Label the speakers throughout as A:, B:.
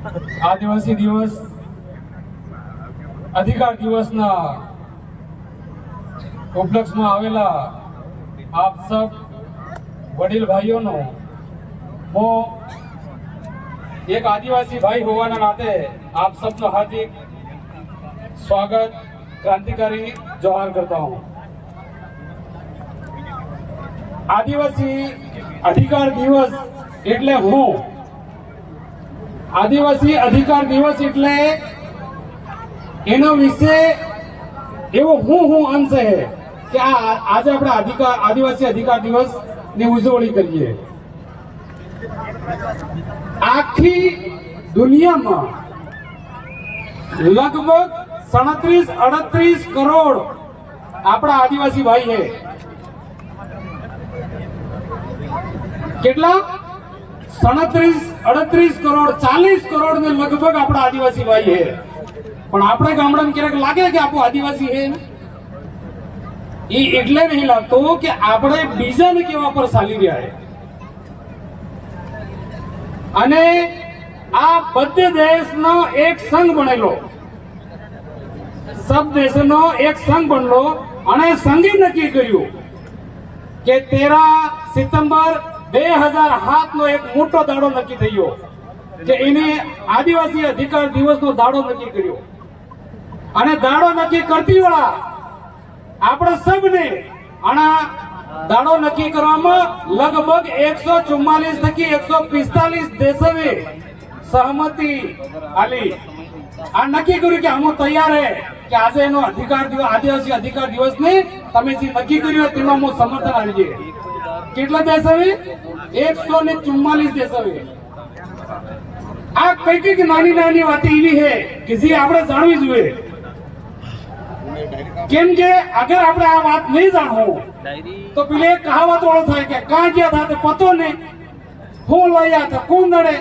A: આદિવાસી દિવસ અધિકાર દિવસના ઉપલક્ષમાં આવેલા આપ સબ વડીલ ભાઈઓનો હું એક આદિવાસી ભાઈ હોવાના નાતે આપ सबનો हार्दिक स्वागत क्रांतिकारी जोहार करता हूँ। आदिवासी अधिकार दिवस એટલે હું આદિવાસી અધિકાર દિવસ એટલે એનો વિશે એવો હું અંશ છે કે આજે આપણે આદિવાસી અધિકાર દિવસ ની ઉજવણી કરીએ। આખી દુનિયામાં લગભગ 37-38 કરોડ આપણા આદિવાસી ભાઈ છે। કેટલા? 37-38 કરોડ, 40 કરોડ ને લગભગ આપણા આદિવાસી ભાઈ છે। પણ આપણે ગામડામાં ક્યારેક લાગે કે આપણું આદિવાસી છે એ એટલે નહીં લાગતો કે આપણે બીજાને કેવા પર ચાલી રહ્યા છે। અને આ બધે દેશનો એક સંઘ બનેલો, સબ દેશનો એક સંઘ બનલો અને સંઘે નક્કી કર્યું કે 13 સપ્ટેમ્બર 2007 નો એક મોટો દાડો નક્કી થયો કે એને આદિવાસી અધિકાર દિવસનો દાડો નક્કી કર્યો। અને દાડો નક્કી કરતી વાળા આપણે સબને આના દાડો નક્કી કરવામાં લગભગ 144 થકી 145 દેશોએ સહમતિ આલી। આ નક્કી કર્યું કે અમે તૈયાર હે કે આજે એનો અધિકાર દિવસ, આદિવાસી અધિકાર દિવસ ને તમે જે નક્કી કર્યું તેનો અમે સમર્થન આપીએ। કેટલા દેશોએ? 144 દેશોએ। આ કઈક નાની નાની વાત એવી છે કે જે આપણે જાણવી જોઈએ, કેમ કે અગર આપણે આ વાત નહીં જાણવું તો પેલે કહાવત વાળો થાય કે કાં ગયા હતા તે પતો નહીં, હું લઈ આ કોણ નડે,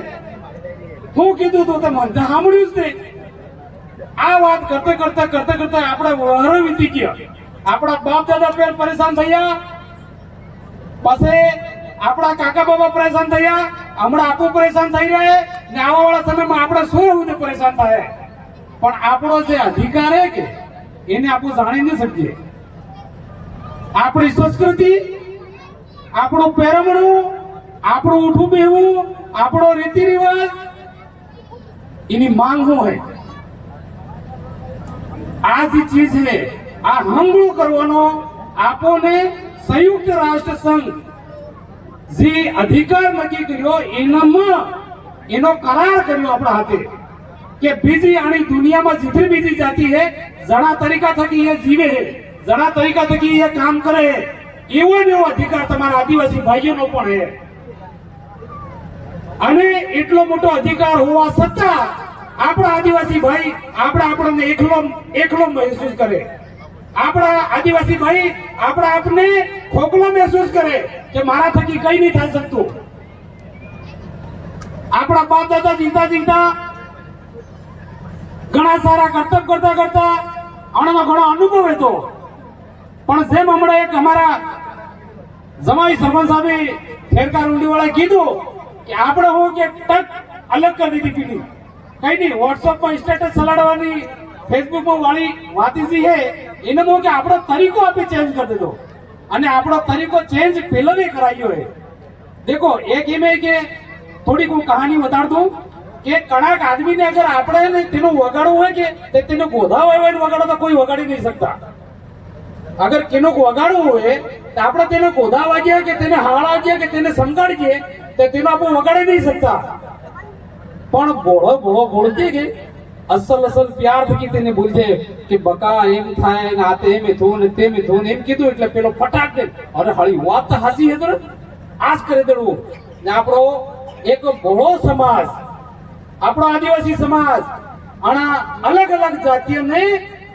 A: હું કીધું તું મને સાંભળ્યું જ નહીં। આ વાત કરતા કરતા આપણે વહરો વીતી ગયા। આપણા બાપ દાદા પરેશાન થયા, પછી આપણા કાકા બાબા પરેશાન થયા, હમણાં આપણું પરેશાન થઈ રહ્યા ને આવા વાળા સમયમાં આપણે શું પરેશાન થાય। પણ આપણો જે અધિકાર છે કે એને આપણે જાણી નહીં શકીએ। આપણી સંસ્કૃતિ, આપણું પહેરવણું, આપણું ઉઠવું બેહવું, આપણો રીતિ રિવાજ, એની માંગ શું હોય? આ જે ચીજ છે આ હંગળું કરવાનો આપણને સંયુક્ત રાષ્ટ્ર સંઘ જે અધિકાર નક્કી કર્યો એનો કરાર કર્યો આપણા હાથે કે બીજી આની દુનિયામાં જેટલી બીજી જાતિ છે જણા તરીકા થકી એ જીવે છે, જણા તરીકા થકી એ કામ કરે છે, એવો ને એવો અધિકાર તમારા આદિવાસી ભાઈઓનો પણ છે। અને એટલો મોટો અધિકાર હોવા છતાં આપણા આદિવાસી ભાઈ આપણને એકલો મહેસૂસ કરે। આપણા આદિવાસી ભાઈ આપને ખોખલો મહેસૂસ કરે કે મારા થકી કઈ નહીં થઈ શકતું। આપણા બાપ દાદા જીવતા ઘણા સારા કર્તવ્ય કરતા આનો ઘણો અનુભવ હતો। પણ જેમ હમણાં એક અમારા જમાઈ સરપંચ સાહેબે ફેરકાર ઊંડીવાળાએ કીધું કે આપણે હું કે ટક અલગ કરી દીધી પીડી, કઈ નહીં વોટ્સઅપમાં સ્ટેટસ ચલાડવાની, ફેસબુકમાં વાળી વાતીજી છે એને કે આપણો તરીકો આપે ચેન્જ કરી દીધો। અને આપણો તરીકો ચેન્જ પહેલો કરાયો है। देखो एक में કે થોડીક હું કહાની બતાડ દઉં કે કણાક આદમીને અગર આપણે તેનો વગાડવું હોય કે તેનો ગોધા હોય વગાડો તો કોઈ વગાડી નહીં શકતા। અગર કેનો વગાડવું હોય તો આપણે તેને ગોધા વાગ્યા કે તેને હાળ વાગ્યા કે તેને સંગાડીએ તો તેનો આપણે વગાડી નહીં શકતા। પણ બોળો બોલતી કે અસલ પ્યાર થકી તેને બોલજે કે બકા એમ થાય ને આ તેમ થયું ને તેમ થયું એમ કીધું એટલે પેલો ફટાક દે અરે હળી વાત તો હાસી હે તો આજ કરી દેવું ને આપણો એક બોળો સમાજ, આપણો આદિવાસી સમાજ આના અલગ અલગ જાતિઓને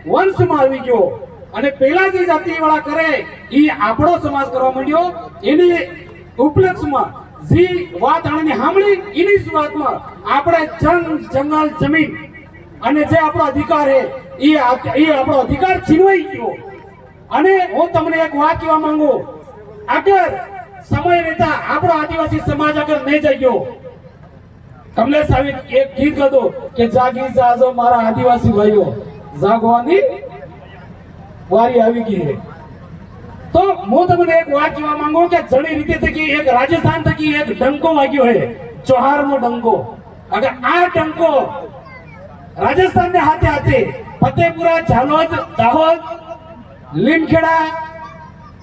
A: વંશમાં આવી ગયો અને પેલા જે જાતિ વાળા કરે એ આપણો સમાજ કરવા માંડ્યો। એની ઉપલક્ષમાં જે વાત આને સાંભળી એની જ વાતમાં આપણે જંગલ જમીન અને જે આપણો અધિકાર છે એ આપણો અધિકાર છીનવાઈ ગયો। અને હું તમને એક વાત કહેવા માંગુ, અગર સમય રહેતા આપણો આદિવાસી સમાજ અગર નહીં જાગ્યો કમલેશ સાહેબ એક ગીત હતું કે જાગી જાજો મારા આદિવાસી ભાઈઓ, જાગવાની વારી આવી ગઈ છે. તો હું તમને એક વાત કહેવા માંગુ કે ઘણી રીતે થકી એક રાજસ્થાન થકી એક ડંકો વાગ્યો છે, ચોહારનો ડંકો. અગર આ ડંકો રાજસ્થાનને હાથે હાથે ફતેપુરા, ઝાલોદ, દાહોદ, લીમખેડા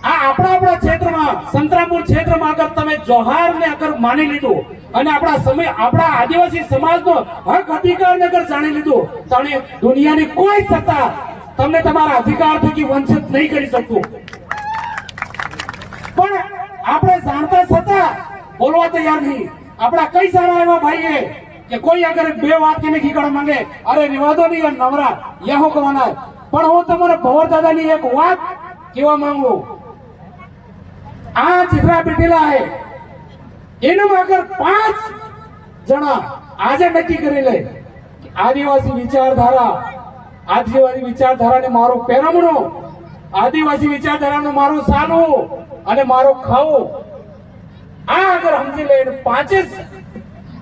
A: આ આપણા ક્ષેત્રમાં સંતરામપુર ક્ષેત્રમાં અગર તમે જોહારને અગર માની લીધું અને આપણા આદિવાસી સમાજનો હક અધિકારને અગર જાણી લીધું તો દુનિયાની કોઈ સત્તા તમને તમારા અધિકાર થકી વંચિત નહીં કરી શકતું. પણ આપણે જાણતા છતાં બોલવા તૈયાર નહીં. આપણા કઈ સારા એવા ભાઈએ કે કોઈ અગર બે વાત કે નીકળવા માંગે, અરે નિવાદો નહીં નવરા યા હું કહેવાના. પણ હું તમારે ભવર દાદાની એક વાત કહેવા માંગુ. આ ચિત્રા બેઠેલા હે એનામાં અગર 5 જણા આજે નક્કી કરી લે આદિવાસી વિચારધારાને મારું પહેરમણું, આદિવાસી વિચારધારાનું મારું સાલું અને મારું ખાવું, આ અગર સમજી લે 5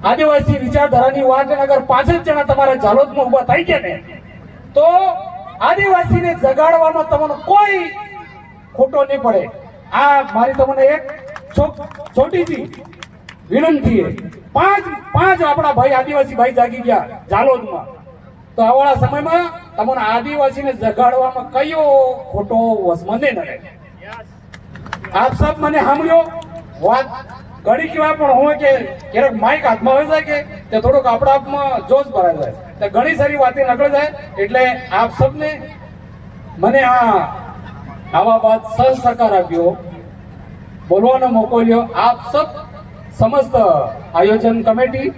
A: આદિવાસી વિચારધારાની વાત અગર 5 જણા તમારા ઝાલોદમાં ઉભા થઈ ગયા ને તો આદિવાસીને જગાડવાનો તમને કોઈ ખોટો નહીં પડે. આ મારી તમને એક છોટીથી વિનંતી છે. 5 આપણા ભાઈ આદિવાસી ભાઈ જાગી ગયા ઝાલોદમાં, તો આવવાના સમયમાં તમને આદિવાસીને જગાડવામાં કયો ખોટો મને નડે. આપ સબ મને સાંભળ્યો વાત ઘણી કહેવાય, પણ હું કે ક્યારેક માઇક હાથમાં હોય જાય કે તે થોડોક આપણા આપમાં જોશ ભરાઈ જાય તો ઘણી સારી વાતે નકળી જાય. એટલે આપ સબને મને આવા બાદ સહકાર આપ્યો, બોલવાનો મોકો લ્યો. આપ સબ સમસ્ત આયોજન કમિટી